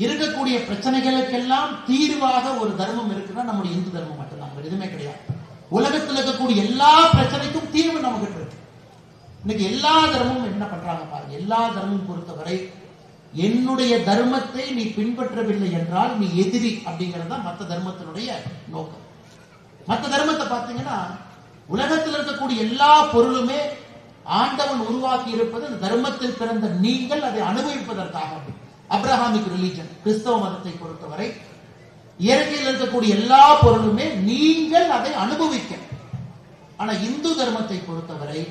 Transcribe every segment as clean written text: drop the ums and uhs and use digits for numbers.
இருக்கக்கூடிய பிரச்சனைகளுக்கெல்லாம் தீர்வாக ஒரு தர்மம் இருக்குன்னா நம்முடைய இந்து தர்மம் மட்டும்தான், எதுவுமே கிடையாது. உலகத்தில் இருக்கக்கூடிய எல்லா பிரச்சனைக்கும் தீர்வு நமக்கு இருக்கு. இன்னைக்கு எல்லா தர்மமும் என்ன பண்றாங்க பாருங்க. எல்லா தர்மமும் பொறுத்தவரை என்னுடைய தர்மத்தை நீ பின்பற்றவில்லை என்றால் நீ எதிரி அப்படிங்கிறது தான் மற்ற தர்மத்தினுடைய நோக்கம். மற்ற தர்மத்தை பார்த்தீங்கன்னா உலகத்தில் இருக்கக்கூடிய எல்லா பொருளுமே ஆண்டவன் உருவாக்கி இருப்பது அந்த தர்மத்தில் பிறந்த நீங்கள் அதை அனுபவிப்பதற்காக. அப்ரஹாமிக் ரிலிஜன் கிறிஸ்தவ மதத்தை பொறுத்தவரை இயற்கையில் இருக்கக்கூடிய எல்லா பொருளுமே நீங்கள் அதை அனுபவிக்க. ஆனா இந்து தர்மத்தை பொறுத்தவரை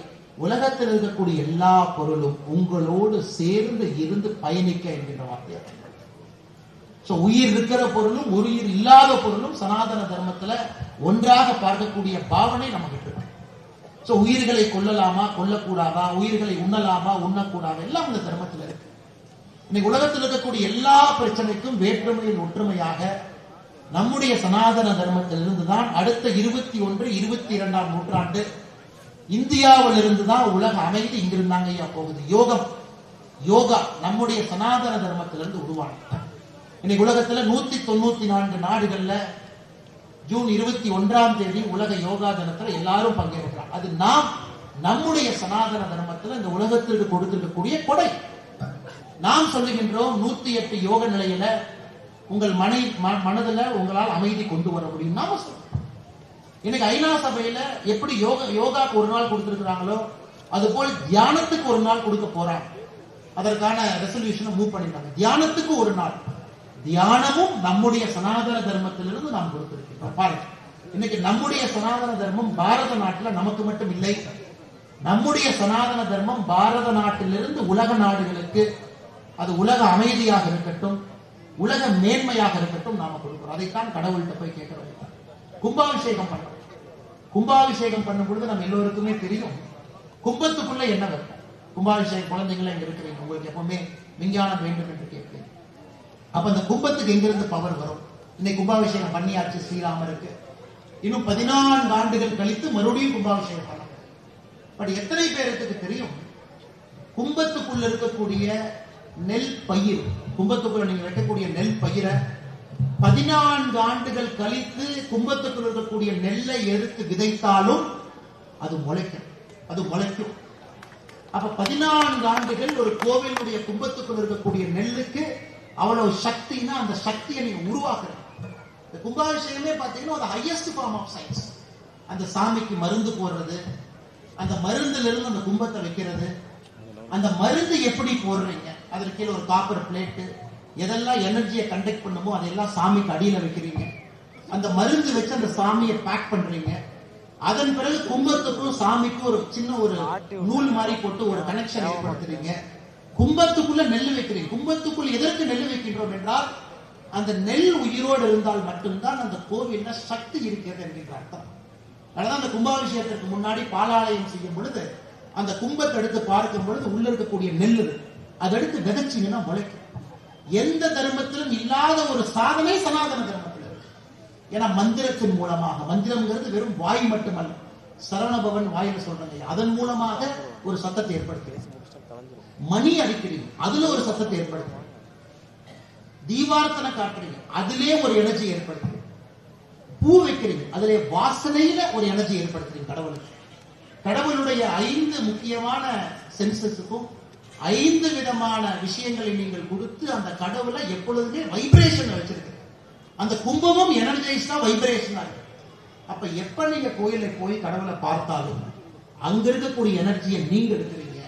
உலகத்தில் இருக்கக்கூடிய எல்லா பொருளும் உங்களோடு சேர்ந்து இருந்து பயணிக்க என்கின்ற வார்த்தையை. உயிர் இருக்கிற பொருளும் உயிர் இல்லாத பொருளும் சனாதன தர்மத்துல ஒன்றாக பார்க்கக்கூடிய பாவனை நமக்கு இருக்கு. உயிர்களை கொல்லலாமா கொல்லக்கூடாதா, உயிர்களை உண்ணலாமா உண்ணக்கூடாதா, எல்லாம் இந்த தர்மத்தில் இருக்கு. இன்னைக்கு உலகத்தில் இருக்கக்கூடிய எல்லா பிரச்சனைக்கும் வேற்றுமையில் ஒற்றுமையாக நம்முடைய சனாதன தர்மத்தில் இருந்துதான் அடுத்த 21, 22ஆம் நூற்றாண்டு இந்தியாவில் இருந்துதான் உலக அமைதி இங்கிருந்தாங்க போகுது. யோகா நம்முடைய சனாதன தர்மத்திலிருந்து உருவானது. இன்னைக்கு உலகத்துல 194 நாடுகள்ல ஜூன் 21ஆம் தேதி உலக யோகா தினத்துல எல்லாரும் பங்கேற்கிறாங்க. அது நம்முடைய சனாதன தர்மத்துல இந்த உலகத்திற்கு கொடுத்திருக்கக்கூடிய கொடை. நாம் சொல்லுகின்றோம் 108 யோக நிலையில உங்கள் மனதுல உங்களால் அமைதி கொண்டு வர முடியும் நாம சொல்றோம். இன்னைக்கு ஐநா சபையில எப்படி யோகாக்கு ஒரு நாள் கொடுத்திருக்கிறாங்களோ அது போல் தியானத்துக்கு ஒரு நாள் கொடுக்க போறாங்க. அதற்கான ரெசல்யூஷனை மூவ் பண்ணிட்டாங்க. தியானத்துக்கு ஒரு நாள். தியானமும் நம்முடைய சனாதன தர்மத்திலிருந்து நாம் கொடுத்திருக்கிறோம். பாருங்க, இன்னைக்கு நம்முடைய சனாதன தர்மம் பாரத நாட்டில் நமக்கு மட்டும் இல்லை. நம்முடைய சனாதன தர்மம் பாரத நாட்டிலிருந்து உலக நாடுகளுக்கு, அது உலக அமைதியாக இருக்கட்டும், உலக மேன்மையாக இருக்கட்டும், நாம கொடுக்கிறோம். அதைத்தான் கடவுள்கிட்ட போய் கேட்கிறோம். கும்பாபிஷேகம் பண்றோம். கும்பாபிஷேகம் பண்ணும் பொழுது நம்ம எல்லோருக்குமே தெரியும் கும்பத்துக்குள்ள என்ன இருக்கும். கும்பாபிஷேகம் குழந்தைங்களை இங்க இருக்கிறீங்க, உங்களுக்கு எப்பவுமே விஞ்ஞானம் வேண்டும் என்று கேட்கிறீங்க. அப்ப அந்த கும்பத்துக்கு எங்கிருந்து பவர் வரும்? இன்னைக்கு கும்பாபிஷேகம் பண்ணியாச்சு ஸ்ரீராமருக்கு. இன்னும் 14 ஆண்டுகள் கழித்து மறுபடியும் கும்பாபிஷேகம் பண்ண. பட் எத்தனை பேருக்கு தெரியும் கும்பத்துக்குள்ள இருக்கக்கூடிய நெல் பயிர், கும்பத்துக்குள்ள நீங்க வைக்கக்கூடிய நெல் பயிரை 14 ஆண்டுகள் கழித்து கும்பத்துக்குள் இருக்கக்கூடிய நெல்லை எடுத்து விதைத்தாலும் அது முளைக்கும். அப்ப 14 ஆண்டுகள் ஒரு கோவிலுடைய கும்பத்துக்குள் இருக்கக்கூடிய நெல்லுக்கு அவ்வளவு சக்தினா அந்த சக்தியை நீங்க உருவாக்குறீங்க. இந்த கும்பாபிஷேகமே பாத்தீங்கன்னா அது ஹையஸ்ட் ஃபார்ம் ஆஃப் சயின்ஸ். அந்த சாமிக்கு மருந்து போடுறது, அந்த மருந்துல இருந்து அந்த கும்பத்தை வைக்கிறது, அந்த மருந்து எப்படி போடுறீங்க, அதற்கு கீழே ஒரு காப்பர் பிளேட்டு, எதெல்லாம் எனர்ஜியை கண்டக்ட் பண்ணுமோ அதெல்லாம் சாமிக்கு அடியில வைக்கிறீங்க. அந்த மருந்து வச்சு அந்த சாமியை பேக் பண்றீங்க. அதன் பிறகு கும்பத்துக்கும் சாமிக்கும் ஒரு சின்ன ஒரு நூல் மாதிரி போட்டு ஒரு கனெக்ஷன் ஏற்படுத்துறீங்க. கும்பத்துக்குள்ள நெல் வைக்கிறீங்க. கும்பத்துக்குள் எதற்கு நெல் வைக்கின்றோம் என்றால் அந்த நெல் உயிரோடு இருந்தால் மட்டும்தான் அந்த கோவில்ல சக்தி இருக்கிறது என்கின்ற அர்த்தம். அதனால அந்த கும்பாபிஷேகத்திற்கு முன்னாடி பாலாலயம் செய்யும் பொழுது அந்த கும்பத்தை எடுத்து பார்க்கும் பொழுது உள்ள இருக்கக்கூடிய நெல் அதை எடுத்து விதைச்சிங்கன்னா முளைக்கும். எந்த தர்மத்திலும் இல்லாத ஒரு சாதனை சனாதன தர்மத்தில் இருக்கு. ஏன்னா மந்திரத்தின் மூலமாக, மந்திரம்ங்கிறது வெறும் வாய் மட்டுமல்ல, சரவணபவன் வாயில சொல்றாங்க, அதன் மூலமாக ஒரு சத்தத்தை ஏற்படுத்துறீங்க. மணி அடிக்கிறீங்க, அதுல ஒரு சத்தத்தை ஏற்படுத்துறீங்க. தீபார்த்தனை காட்டுறீங்க, அதிலே ஒரு எனர்ஜி ஏற்படுத்துறீங்க. பூ வைக்கிறீங்க, அதிலே வாசனையில ஒரு எனர்ஜி ஏற்படுத்துறீங்க. கடவுளுடைய 5 முக்கியமான சென்சஸுக்கும் 5 விதமான விஷயங்களை நீங்கள் கொடுத்து அந்த கடவுளை எப்பொழுதுமே வைப்ரேஷன் வச்சிருக்கு. அந்த கும்பமும் எனர்ஜைஸ்டா வைப்ரேஷனா இருக்கு. அப்ப எப்ப நீங்க கோயிலை போய் கடவுளை பார்த்தாலும் அங்க இருக்கக்கூடிய எனர்ஜியை நீங்க எடுக்கிறீங்க.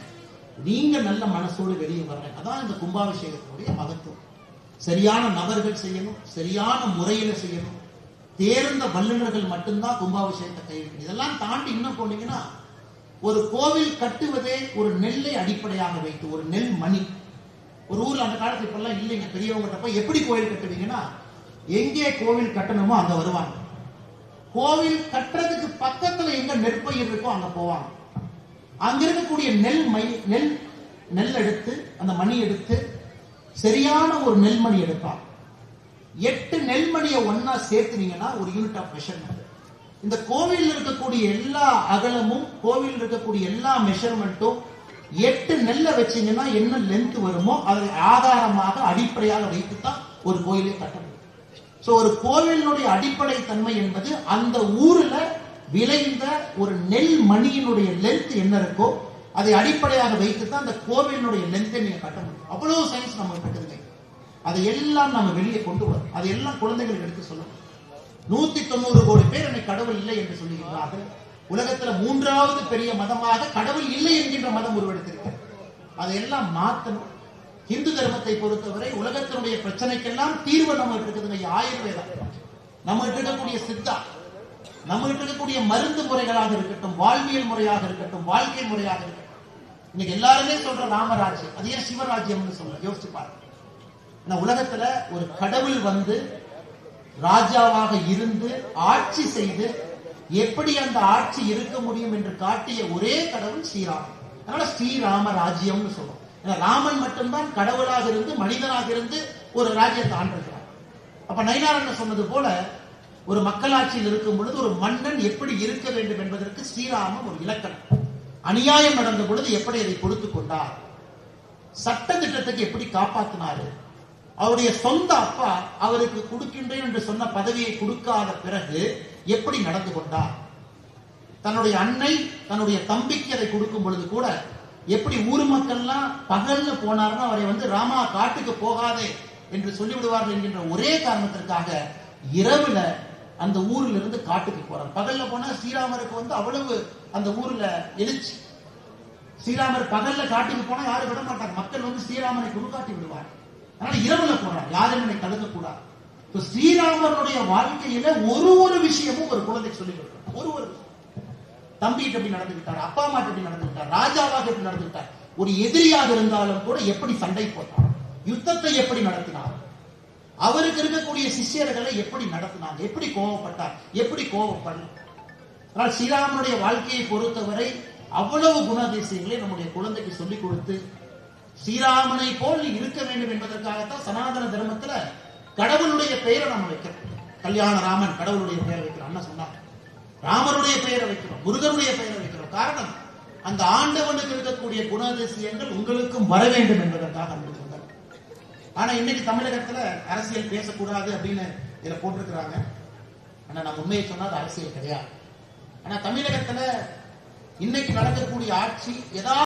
நீங்க நல்ல மனசோடு வெளியே வர்றீங்க. அதான் இந்த கும்பாபிஷேகத்தினுடைய மகத்துவம். சரியான நபர்கள் செய்யணும், சரியான முறையில செய்யணும். தேர்ந்த வல்லுநர்கள் மட்டும்தான் கும்பாபிஷேகத்தை கைவிடணும். இதெல்லாம் தாண்டி இன்னும் போனீங்கன்னா ஒரு கோவில் கட்டுவதே ஒரு நெல்லை அடிப்படையாக வைத்து, ஒரு நெல் மணி. ஒரு ஊர்ல அந்த காலத்துல இப்பெல்லாம் இல்லைங்க, பெரியவங்க போய் எப்படி கோவில் கட்டுவீங்கன்னா எங்கே கோவில் கட்டணுமோ அங்க வருவாங்க. கோவில் கட்டுறதுக்கு பக்கத்துல எங்க நெற்பயிர் இருக்கோ அங்க போவாங்க. அங்க இருக்கக்கூடிய நெல் எடுத்து, அந்த மணி எடுத்து சரியான ஒரு நெல்மணி எடுப்பாங்க. 8 நெல்மணியை ஒன்னா சேர்த்துனீங்கன்னா ஒரு யூனிட் ஆஃப் மெஷர்மெண்ட். இந்த கோவில் இருக்கக்கூடிய எல்லா அகலமும், கோவில் இருக்கக்கூடிய எல்லா மெஷர்மெண்ட்டும் 8 நெல்லை வச்சீங்கன்னா என்ன லென்த் வருமோ அதை ஆதாரமாக அடிப்படையாக வைத்துத்தான் ஒரு கோயிலை கட்ட முடியும். சோ ஒரு கோவிலினுடைய அடிப்படை தன்மை என்பது அந்த ஊர்ல விளைந்த ஒரு நெல் மணியினுடைய லென்த் என்ன இருக்கோ அதை அடிப்படையாக வைத்துதான் அந்த கோவிலினுடைய லென்த்தை நீங்க கட்ட முடியும். அவ்வளவு சயின்ஸ் நம்ம கட்டுதுங்க. அதையெல்லாம் நம்ம வெளியே கொண்டு வரும். அதையெல்லாம் குழந்தைகளுக்கு எடுத்து சொல்லணும். 190 கோடி பேர் என்னை கடவுள் இல்லை என்று சொல்லுகிறார்கள். உலகத்துல 3வது பெரிய மதமாக கடவுள் இல்லை என்கின்ற மதம் உருவெடுத்திருக்கிறது. அதையெல்லாம் மாற்றணும். இந்து தர்மத்தை பொறுத்தவரை உலகத்தினுடைய பிரச்சனைக்கெல்லாம் தீர்வு நம்ம இருக்குதுங்க. ஆயுர்வேதம், நம்ம இருக்கக்கூடிய சித்தா, நம்ம இருக்கக்கூடிய மருந்து முறைகளாக இருக்கட்டும், வாழ்வியல் முறையாக இருக்கட்டும், வாழ்க்கை முறையாக இருக்கட்டும். இன்னைக்கு எல்லாருமே சொல்ற ராமராஜ்யம், அது ஏன் சிவராஜ்யம்னு சொல்ல யோசிச்சு பாருங்க. உலகத்துல ஒரு கடவுள் வந்து ராஜாவாக இருந்து ஆட்சி செய்து எப்படி அந்த ஆட்சி இருக்க முடியும் என்று காட்டிய ஒரே கடவுள் ஸ்ரீராமன். அதனால ஸ்ரீராம ராஜ்யம்னு சொல்றோம். ராமன் மட்டும்தான் கடவுளாக இருந்து மனிதனாக இருந்து ஒரு ராஜ்யத்தை ஆண்டிருக்கிறார். அப்ப நயினார் சொன்னது போல ஒரு மக்களாட்சியில் இருக்கும் பொழுது ஒரு மன்னன் எப்படி இருக்க வேண்டும் என்பதற்கு ஸ்ரீராமன் ஒரு இலக்கணம். அநியாயம் நடந்த பொழுது எப்படி அதை கொடுத்துக் கொண்டார், சட்ட திட்டத்துக்கு எப்படி காப்பாற்றினாரு, அவருடைய சொந்த அப்பா அவருக்கு கொடுக்கின்றேன் என்று சொன்ன பதவியை கொடுக்காத பிறகு எப்படி நடந்து கொண்டார், தன்னுடைய அன்னை தன்னுடைய தம்பிக்கு அதை கொடுக்கும் பொழுது கூட எப்படி ஊர் மக்கள்லாம் பகல்ல போனார்னா அவரை வந்து ராமா காட்டுக்கு போகாதே என்று சொல்லிவிடுவார்கள் என்கின்ற ஒரே காரணத்திற்காக இரவுல அந்த ஊர்ல இருந்து காட்டுக்கு போறார். பகல்ல போனா ஸ்ரீராமருக்கு வந்து அவ்வளவு அந்த ஊர்ல எழுச்சி. ஸ்ரீராமர் பகல்ல காட்டுக்கு போனா யாரும் விட மாட்டார். மக்கள் வந்து ஸ்ரீராமரை குறுக்காட்டி விடுவார். அதனால இரவுல போறார், யாரும் என்னை தடுக்க கூடாது. ஸ்ரீராமருடைய வாழ்க்கையில ஒரு விஷயமும் ஒரு குழந்தைக்கு சொல்லி கொடுக்கிறார். ஒரு தம்பிகிட்ட எப்படி நடந்துக்கிட்டார், அப்பா அம்மா எப்படி நடந்துக்கிட்டார், ராஜாவாக எப்படி நடந்துக்கிட்டார், ஒரு எதிரியாக இருந்தாலும் கூட எப்படி சண்டை போட்டார், யுத்தத்தை எப்படி நடத்தினார், அவருக்கு இருக்கக்கூடிய சிஷ்யர்களை எப்படி நடத்தினாங்க, எப்படி கோபப்பட்டார், எப்படி கோபப்படல. ஸ்ரீராமனுடைய வாழ்க்கையை பொறுத்தவரை அவ்வளவு குணாதிசயங்களை நம்முடைய குழந்தைக்கு சொல்லிக் கொடுத்து ஸ்ரீராமனை போல் இருக்க வேண்டும் என்பதற்காகத்தான் சனாதன தர்மத்துல கடவுளுடைய பெயரை நம்ம வைக்கிறோம். கல்யாண ராமன் கடவுளுடைய பெயரை வைக்கிறோம். அண்ணா சொன்னாங்க, ராமருடைய பெயரை வைக்கிறோம், முருகனுடைய பெயரை வைக்கிறோம். காரணம் அந்த ஆண்டவனுக்கு இருக்கக்கூடிய குணாதிசயங்கள் உங்களுக்கும் வர வேண்டும் என்பதற்காக சொன்னார். ஆனா இன்னைக்கு தமிழகத்துல அரசியல் பேசக்கூடாது அப்படின்னு இதுல போட்டிருக்கிறாங்க. ஆனா நான் உண்மையை சொன்னா அது அரசியல் கிடையாது. ஆனா தமிழகத்துல இன்னைக்கு நடக்கக்கூடிய ஆட்சி ஏதாவது